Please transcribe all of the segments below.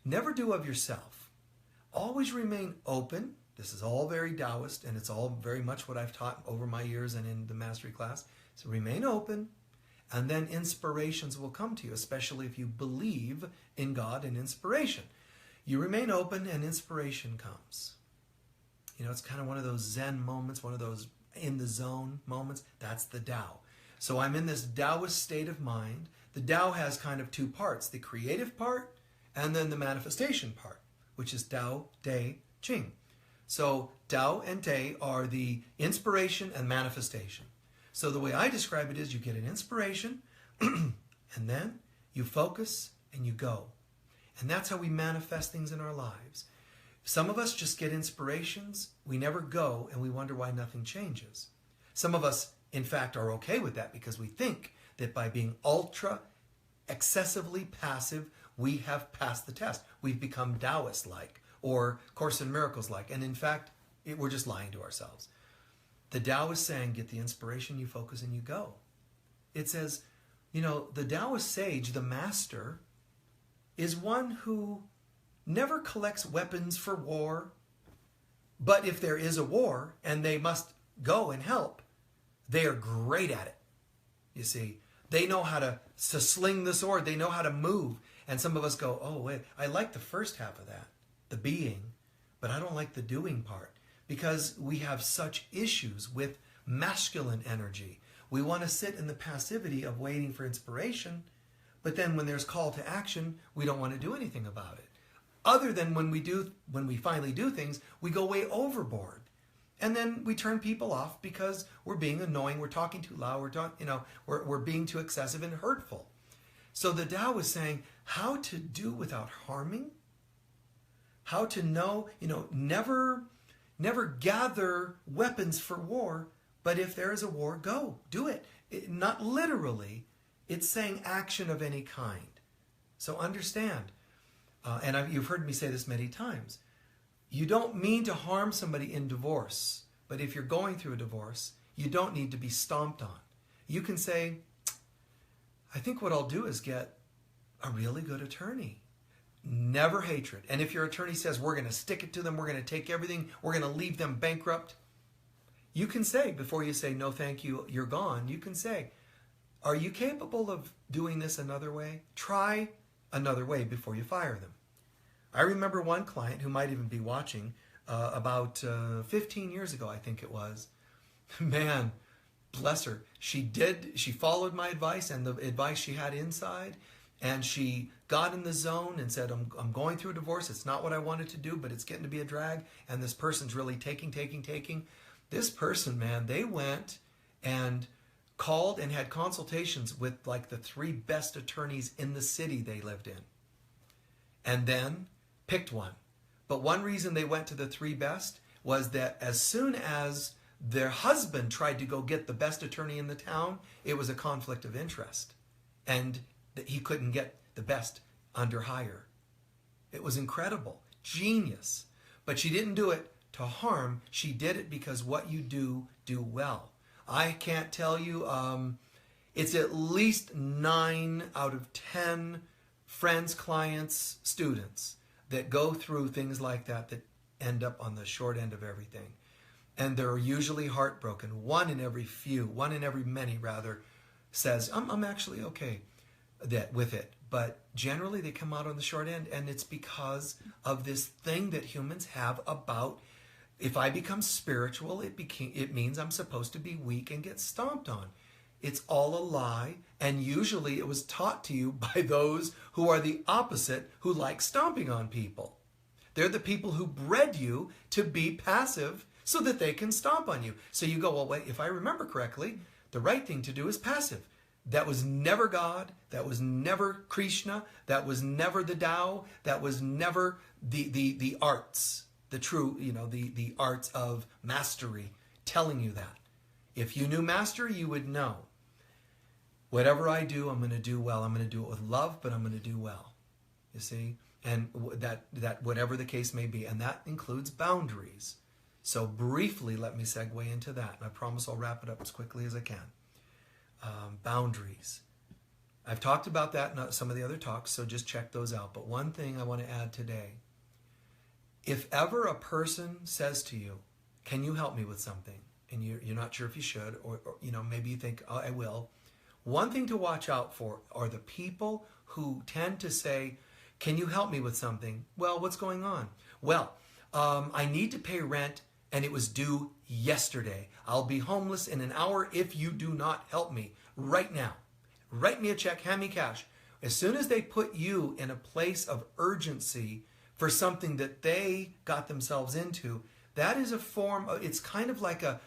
Never do of yourself. Always remain open. This is all very Taoist, and it's all very much what I've taught over my years and in the mastery class. So remain open, and then inspirations will come to you, especially if you believe in God and inspiration. You remain open and inspiration comes. You know, it's kind of one of those Zen moments, one of those in the zone moments. That's the Tao. So I'm in this Taoist state of mind. The Tao has kind of two parts, the creative part and then the manifestation part, which is Tao, Te, Ching. So Tao and Te are the inspiration and manifestation. So the way I describe it is you get an inspiration and then you focus and you go. And that's how we manifest things in our lives. Some of us just get inspirations, we never go, and we wonder why nothing changes. Some of us, in fact, are okay with that because we think that by being ultra, excessively passive, we have passed the test. We've become Taoist-like or Course in Miracles-like. And in fact, we're just lying to ourselves. The Tao is saying, get the inspiration, you focus, and you go. It says, you know, the Taoist sage, the master, is one who never collects weapons for war, but if there is a war and they must go and help, they are great at it. You see, they know how to sling the sword, they know how to move. And some of us go, oh wait, I like the first half of that, the being, but I don't like the doing part, because we have such issues with masculine energy. We want to sit in the passivity of waiting for inspiration, but then when there's call to action, we don't want to do anything about it. Other than when we finally do things, we go way overboard. And then we turn people off because we're being annoying, we're talking too loud, we're being too excessive and hurtful. So the Tao is saying how to do without harming, how to know, never gather weapons for war, but if there is a war, go, do it. Not literally, it's saying action of any kind. So understand, and you've heard me say this many times, you don't mean to harm somebody in divorce, but if you're going through a divorce, you don't need to be stomped on. You can say, I think what I'll do is get a really good attorney. Never hatred. And if your attorney says, we're going to stick it to them, we're going to take everything, we're going to leave them bankrupt, you can say, before you say, no, thank you, you're gone, you can say, are you capable of doing this another way? Try another way before you fire them. I remember one client who might even be watching about 15 years ago, I think it was. Man, bless her. She followed my advice and the advice she had inside, and she got in the zone and said, I'm going through a divorce. It's not what I wanted to do, but it's getting to be a drag, and this person's really taking. This person, man, they went and called and had consultations with like the 3 best attorneys in the city they lived in. And then picked one. But one reason they went to the 3 best was that as soon as their husband tried to go get the best attorney in the town, it was a conflict of interest. And that he couldn't get the best under hire. It was incredible. Genius. But she didn't do it to harm. She did it because what you do well. I can't tell you, it's at least 9 out of 10 friends, clients, students that go through things like that end up on the short end of everything. And they're usually heartbroken. One in every many rather, says, I'm actually okay with it. But generally they come out on the short end, and it's because of this thing that humans have about, if I become spiritual, it means I'm supposed to be weak and get stomped on. It's all a lie, and usually it was taught to you by those who are the opposite, who like stomping on people. They're the people who bred you to be passive so that they can stomp on you. So you go, well, wait, if I remember correctly, the right thing to do is passive. That was never God. That was never Krishna. That was never the Tao. That was never the arts, the true, the arts of mastery telling you that. If you knew mastery, you would know. Whatever I do, I'm going to do well. I'm going to do it with love, but I'm going to do well. You see? And that whatever the case may be. And that includes boundaries. So briefly, let me segue into that. And I promise I'll wrap it up as quickly as I can. Boundaries. I've talked about that in some of the other talks, so just check those out. But one thing I want to add today, if ever a person says to you, can you help me with something? And you're not sure if you should, or maybe you think, oh, I will. One thing to watch out for are the people who tend to say, can you help me with something? Well, what's going on? Well, I need to pay rent and it was due yesterday. I'll be homeless in an hour if you do not help me right now. Write me a check, hand me cash. As soon as they put you in a place of urgency for something that they got themselves into, that is a form of, it's kind of like a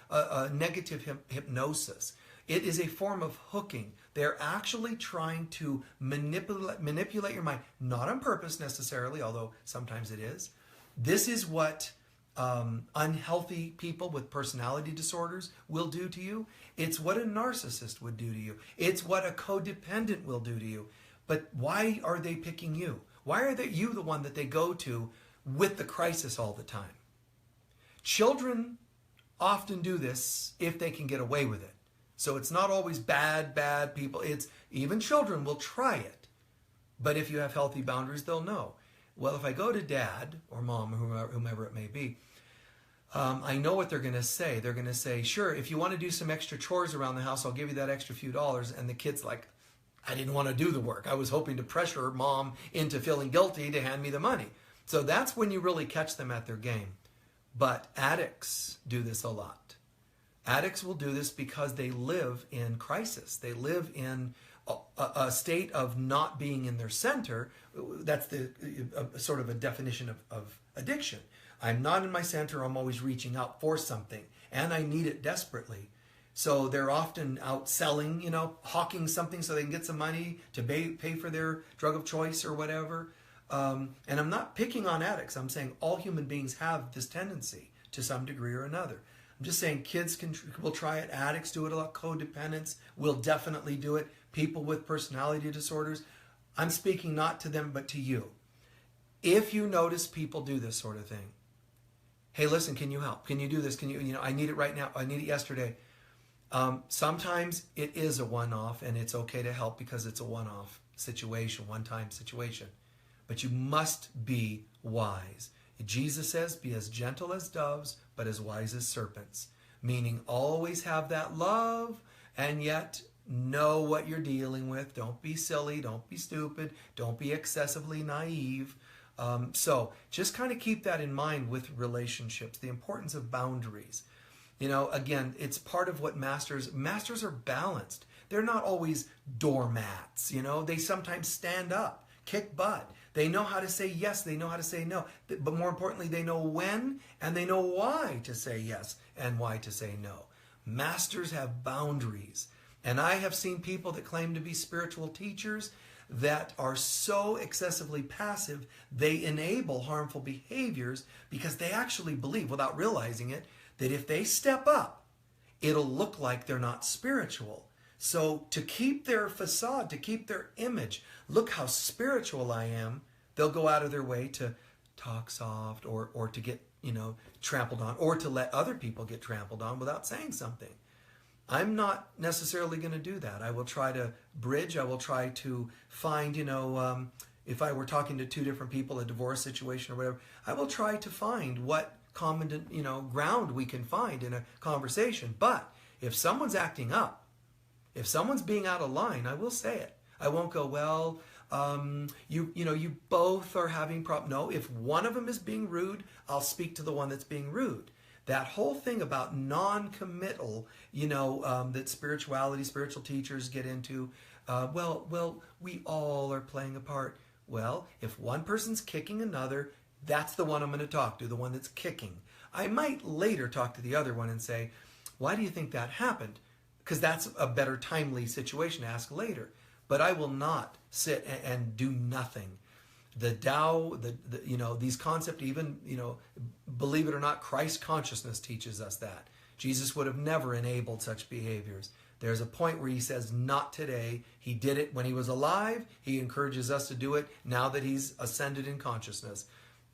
negative hypnosis. It is a form of hooking. They're actually trying to manipulate your mind, not on purpose necessarily, although sometimes it is. This is what unhealthy people with personality disorders will do to you. It's what a narcissist would do to you. It's what a codependent will do to you. But why are they picking you? Why are you the one that they go to with the crisis all the time? Children often do this if they can get away with it. So it's not always bad people. It's even children will try it. But if you have healthy boundaries, they'll know. Well, if I go to dad or mom or whomever it may be, I know what they're going to say. They're going to say, sure, if you want to do some extra chores around the house, I'll give you that extra few dollars. And the kid's like, I didn't want to do the work. I was hoping to pressure mom into feeling guilty to hand me the money. So that's when you really catch them at their game. But addicts do this a lot. Addicts will do this because they live in crisis. They live in a state of not being in their center. That's the sort of a definition of addiction. I'm not in my center. I'm always reaching out for something, and I need it desperately. So they're often out selling, hawking something so they can get some money to pay for their drug of choice or whatever. And I'm not picking on addicts. I'm saying all human beings have this tendency to some degree or another. I'm just saying kids will try it. Addicts do it a lot. Codependents will definitely do it. People with personality disorders. I'm speaking not to them, but to you. If you notice people do this sort of thing, hey, listen, can you help? Can you do this? Can you, I need it right now. I need it yesterday. Sometimes it is a one-off, and it's okay to help because it's a one-off situation, one-time situation. But you must be wise. Jesus says, be as gentle as doves, but as wise as serpents. Meaning always have that love, and yet know what you're dealing with. Don't be silly. Don't be stupid. Don't be excessively naive. So just kind of keep that in mind with relationships, the importance of boundaries. Again, it's part of what masters are balanced. They're not always doormats. They sometimes stand up, kick butt. They know how to say yes. They know how to say no. But more importantly, they know when and they know why to say yes and why to say no. Masters have boundaries. And I have seen people that claim to be spiritual teachers that are so excessively passive, they enable harmful behaviors because they actually believe, without realizing it, that if they step up, it'll look like they're not spiritual. So to keep their facade, to keep their image, look how spiritual I am, they'll go out of their way to talk soft or to get, trampled on, or to let other people get trampled on without saying something. I'm not necessarily going to do that. I will try to bridge. I will try to find, if I were talking to two different people, a divorce situation or whatever, I will try to find what common, ground we can find in a conversation. But if someone's acting up, if someone's being out of line, I will say it. I won't go, well, you both are having problems. No, if one of them is being rude, I'll speak to the one that's being rude. That whole thing about non-committal, that spiritual teachers get into, we all are playing a part. Well, if one person's kicking another, that's the one I'm going to talk to, the one that's kicking. I might later talk to the other one and say, why do you think that happened? Because that's a better timely situation to ask later. But I will not sit and do nothing. The Tao, these concepts, even, believe it or not, Christ consciousness teaches us that. Jesus would have never enabled such behaviors. There's a point where he says, not today. He did it when he was alive. He encourages us to do it now that he's ascended in consciousness.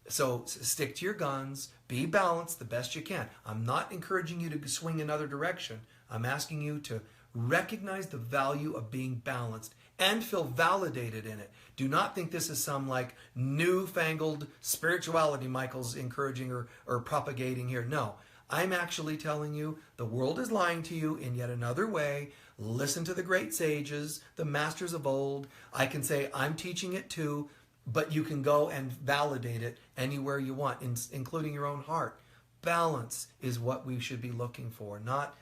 So stick to your guns. Be balanced the best you can. I'm not encouraging you to swing another direction. I'm asking you to recognize the value of being balanced and feel validated in it. Do not think this is some like newfangled spirituality Michael's encouraging or propagating here. No, I'm actually telling you the world is lying to you in yet another way. Listen to the great sages, the masters of old. I can say I'm teaching it too, but you can go and validate it anywhere you want, including your own heart. Balance is what we should be looking for, not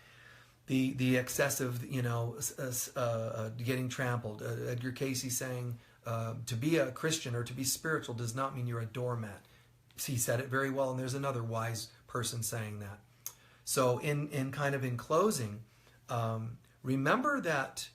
the excessive, getting trampled. Edgar Casey saying, to be a Christian or to be spiritual does not mean you're a doormat. He said it very well, and there's another wise person saying that. So in closing, remember that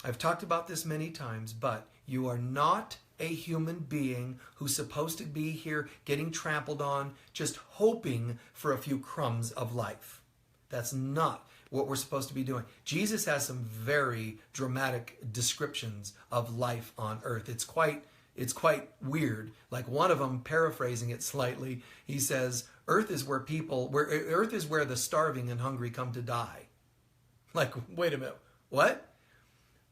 I've talked about this many times, but you are not a human being who's supposed to be here getting trampled on, just hoping for a few crumbs of life. That's not what we're supposed to be doing. Jesus has some very dramatic descriptions of life on earth. It's quite weird. Like one of them, paraphrasing it slightly, he says, earth is where the starving and hungry come to die. Like, wait a minute, what?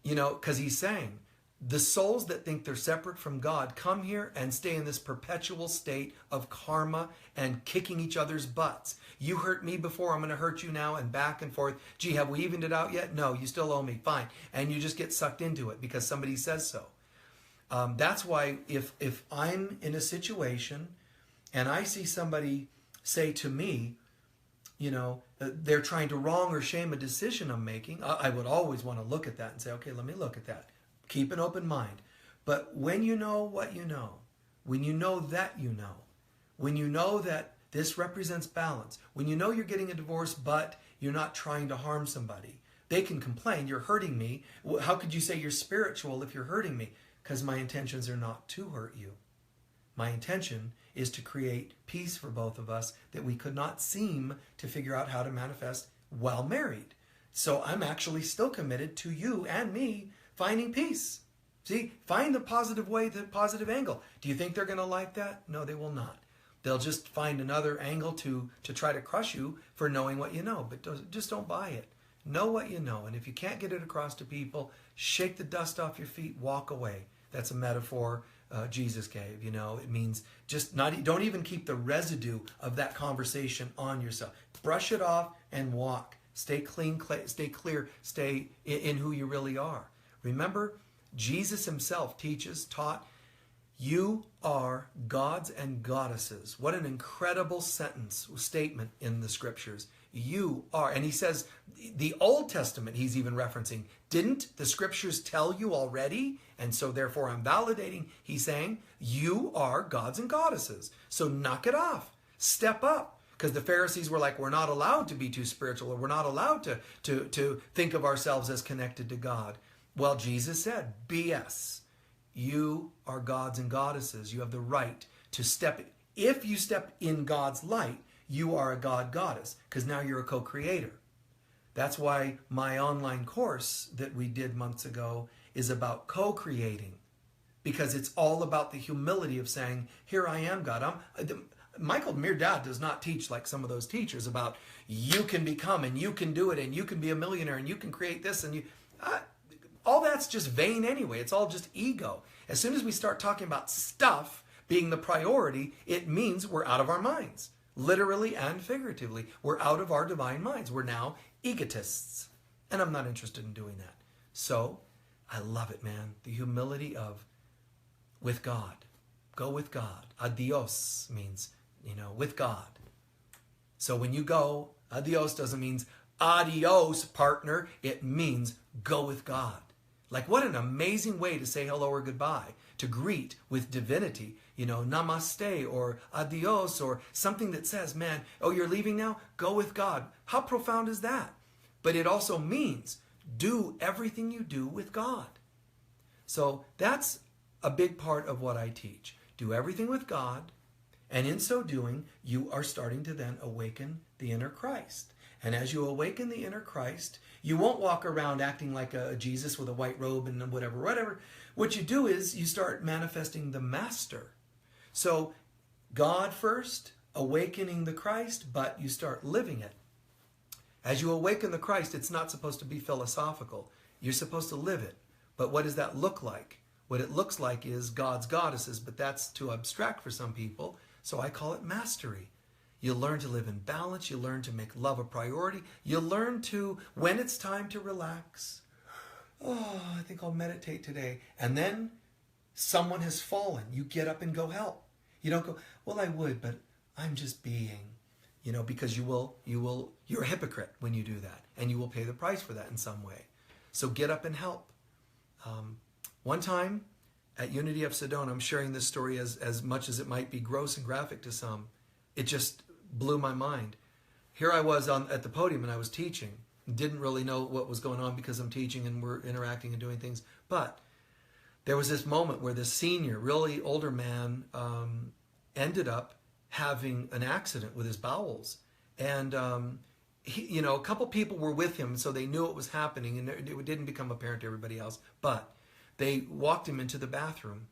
Because he's saying, the souls that think they're separate from God come here and stay in this perpetual state of karma and kicking each other's butts. You hurt me before, I'm going to hurt you now, and back and forth. Gee, have we evened it out yet? No, you still owe me. Fine. And you just get sucked into it because somebody says so. That's why if I'm in a situation and I see somebody say to me, they're trying to wrong or shame a decision I'm making, I would always want to look at that and say, okay, let me look at that. Keep an open mind. But when you know what you know, when you know that when you know that this represents balance, when you know you're getting a divorce but you're not trying to harm somebody, they can complain, you're hurting me. How could you say you're spiritual if you're hurting me? Because my intentions are not to hurt you. My intention is to create peace for both of us that we could not seem to figure out how to manifest while married. So I'm actually still committed to you and me finding peace. See, find the positive way, the positive angle. Do you think they're going to like that? No, they will not. They'll just find another angle to try to crush you for knowing what you know. But just don't buy it. Know what you know. And if you can't get it across to people, shake the dust off your feet, walk away. That's a metaphor Jesus gave. It means don't even keep the residue of that conversation on yourself. Brush it off and walk. Stay clean, stay clear, stay in who you really are. Remember, Jesus himself taught, you are gods and goddesses. What an incredible statement in the scriptures. You are. And he says, the Old Testament he's even referencing, didn't the scriptures tell you already? And so therefore I'm validating. He's saying, you are gods and goddesses. So knock it off. Step up. Because the Pharisees were like, we're not allowed to be too spiritual, or we're not allowed to think of ourselves as connected to God. Well, Jesus said, BS. You are gods and goddesses. You have the right to step. If you step in God's light, you are a god goddess, because now you're a co-creator. That's why my online course that we did months ago is about co-creating, because it's all about the humility of saying, here I am, God. Michael Mirdad does not teach like some of those teachers about you can become and you can do it and you can be a millionaire and you can create this and you... all that's just vain anyway. It's all just ego. As soon as we start talking about stuff being the priority, it means we're out of our minds. Literally and figuratively. We're out of our divine minds. We're now egotists. And I'm not interested in doing that. So, I love it, man. The humility of with God. Go with God. Adios means, with God. So when you go, adios doesn't mean adios, partner. It means go with God. Like, what an amazing way to say hello or goodbye, to greet with divinity, namaste or adios or something that says, man, oh, you're leaving now? Go with God. How profound is that? But it also means do everything you do with God. So that's a big part of what I teach. Do everything with God, and in so doing, you are starting to then awaken the inner Christ. And as you awaken the inner Christ, you won't walk around acting like a Jesus with a white robe and whatever. What you do is you start manifesting the master. So God first, awakening the Christ, but you start living it. As you awaken the Christ, it's not supposed to be philosophical. You're supposed to live it. But what does that look like? What it looks like is God's goddesses, but that's too abstract for some people, so I call it mastery. You learn to live in balance. You learn to make love a priority. You learn to, when it's time to relax, oh, I think I'll meditate today. And then someone has fallen. You get up and go help. You don't go, well, I would, but I'm just being, because you're a hypocrite when you do that, and you will pay the price for that in some way. So get up and help. One time at Unity of Sedona, I'm sharing this story as much as it might be gross and graphic to some. It just blew my mind. Here I was at the podium and I was teaching. Didn't really know what was going on because I'm teaching and we're interacting and doing things. But there was this moment where this senior, really older man ended up having an accident with his bowels. And he, a couple people were with him, so they knew it was happening, and it didn't become apparent to everybody else. But they walked him into the bathroom,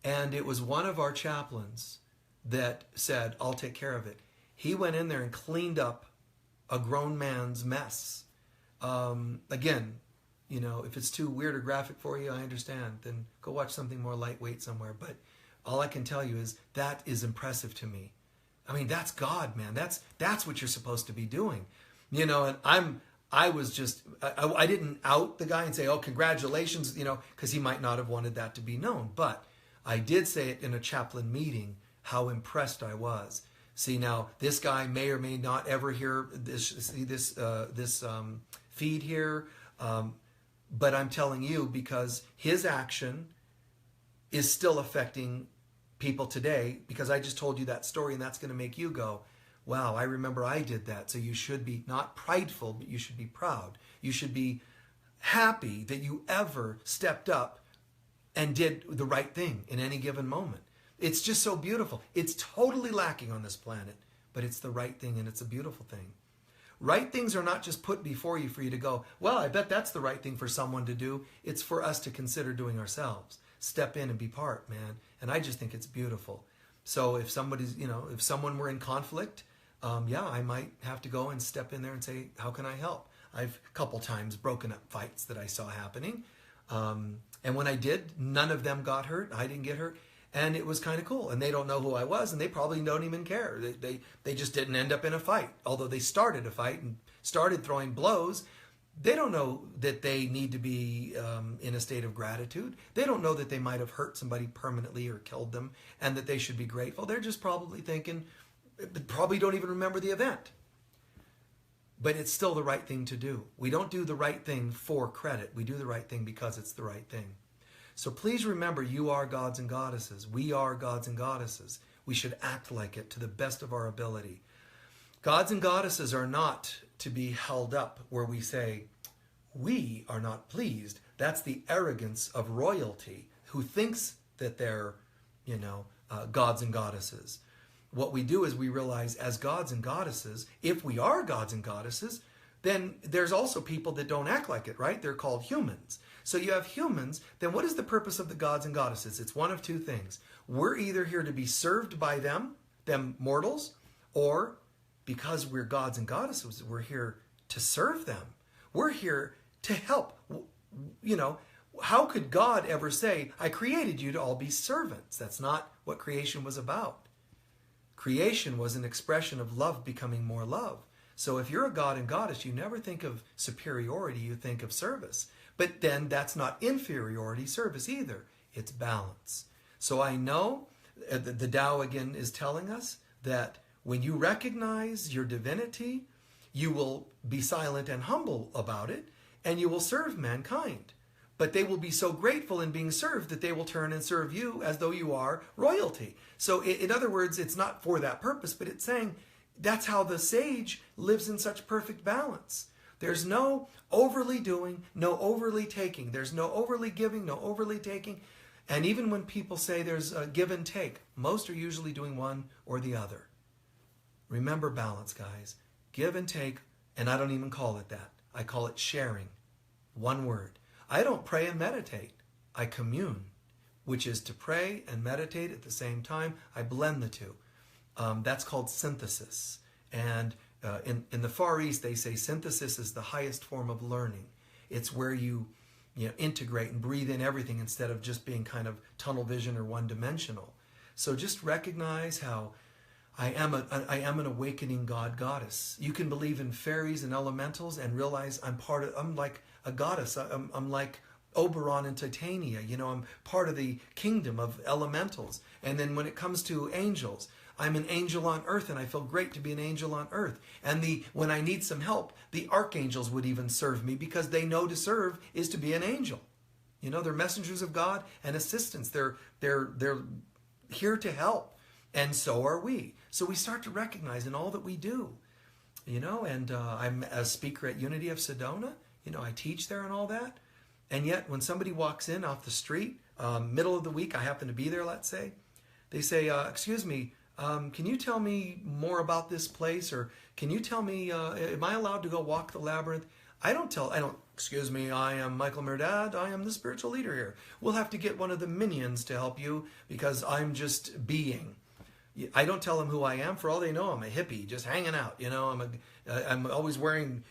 and it was one of our chaplains that said, I'll take care of it. He went in there and cleaned up a grown man's mess. Again, if it's too weird or graphic for you, I understand. Then go watch something more lightweight somewhere. But all I can tell you is that is impressive to me. I mean, that's God, man. That's what you're supposed to be doing. And I didn't out the guy and say, oh, congratulations, because he might not have wanted that to be known. But I did say it in a chaplain meeting, how impressed I was. See, now this guy may or may not ever hear this feed here, but I'm telling you, because his action is still affecting people today, because I just told you that story, and that's going to make you go, wow, I remember I did that. So you should be not prideful, but you should be proud. You should be happy that you ever stepped up and did the right thing in any given moment. It's just so beautiful. It's totally lacking on this planet, but it's the right thing, and it's a beautiful thing. Right things are not just put before you for you to go, well, I bet that's the right thing for someone to do. It's for us to consider doing ourselves. Step in and be part, man. And I just think it's beautiful. So if somebody's, if someone were in conflict, I might have to go and step in there and say, how can I help? I've a couple times broken up fights that I saw happening. And when I did, none of them got hurt. I didn't get hurt. And it was kind of cool. And they don't know who I was, and they probably don't even care. They just didn't end up in a fight. Although they started a fight and started throwing blows, they don't know that they need to be in a state of gratitude. They don't know that they might have hurt somebody permanently or killed them and that they should be grateful. They're just probably thinking, probably don't even remember the event. But it's still the right thing to do. We don't do the right thing for credit. We do the right thing because it's the right thing. So please remember, you are gods and goddesses. We are gods and goddesses. We should act like it to the best of our ability. Gods and goddesses are not to be held up where we say, we are not pleased. That's the arrogance of royalty who thinks that they're, gods and goddesses. What we do is we realize, as gods and goddesses, if we are gods and goddesses, then there's also people that don't act like it, right? They're called humans. So you have humans, then what is the purpose of the gods and goddesses? It's one of two things. We're either here to be served by them mortals, or because we're gods and goddesses, we're here to serve them. We're here to help. How could God ever say, I created you to all be servants? That's not what creation was about. Creation was an expression of love becoming more love. So if you're a god and goddess, you never think of superiority, you think of service. But then that's not inferiority service either. It's balance. So I know the Tao again is telling us that when you recognize your divinity, you will be silent and humble about it, and you will serve mankind. But they will be so grateful in being served that they will turn and serve you as though you are royalty. So in other words, it's not for that purpose, but it's saying that's how the sage lives in such perfect balance. There's no overly doing, no overly taking. There's no overly giving, no overly taking. And even when people say there's a give and take, most are usually doing one or the other. Remember balance, guys. Give and take, and I don't even call it that. I call it sharing. One word. I don't pray and meditate. I commune, which is to pray and meditate at the same time. I blend the two. That's called synthesis. And in the Far East, they say synthesis is the highest form of learning. It's where you integrate and breathe in everything instead of just being kind of tunnel vision or one-dimensional. So just recognize how I am an awakening God goddess. You can believe in fairies and elementals and realize I'm like a goddess. I'm like Oberon and Titania. I'm part of the kingdom of elementals. And then when it comes to angels, I'm an angel on earth, and I feel great to be an angel on earth. And when I need some help, the archangels would even serve me because they know to serve is to be an angel. They're messengers of God and assistants. They're here to help, and so are we. So we start to recognize in all that we do, and I'm a speaker at Unity of Sedona. I teach there and all that. And yet when somebody walks in off the street, middle of the week, I happen to be there, let's say, they say, excuse me, can you tell me more about this place? Or can you tell me, am I allowed to go walk the labyrinth? Excuse me, I am Michael Mirdad. I am the spiritual leader here. We'll have to get one of the minions to help you because I'm just being. I don't tell them who I am. For all they know, I'm a hippie, just hanging out. I'm always wearing,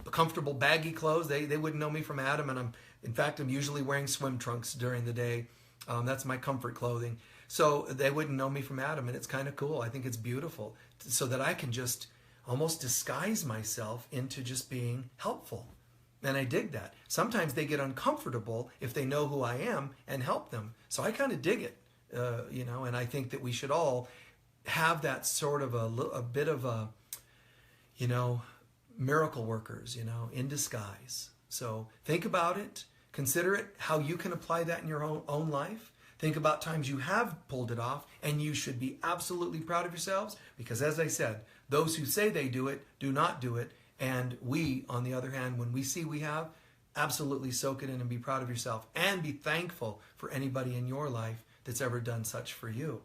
comfortable baggy clothes. They wouldn't know me from Adam, and I'm usually wearing swim trunks during the day. That's my comfort clothing. So they wouldn't know me from Adam, and it's kind of cool. I think it's beautiful so that I can just almost disguise myself into just being helpful. And I dig that. Sometimes they get uncomfortable if they know who I am and help them. So I kind of dig it, and I think that we should all have that sort of a bit of a, miracle workers, in disguise. So think about it. Consider it, how you can apply that in your own life. Think about times you have pulled it off, and you should be absolutely proud of yourselves because, as I said, those who say they do it do not do it. And we, on the other hand, when we see we have, absolutely soak it in and be proud of yourself and be thankful for anybody in your life that's ever done such for you.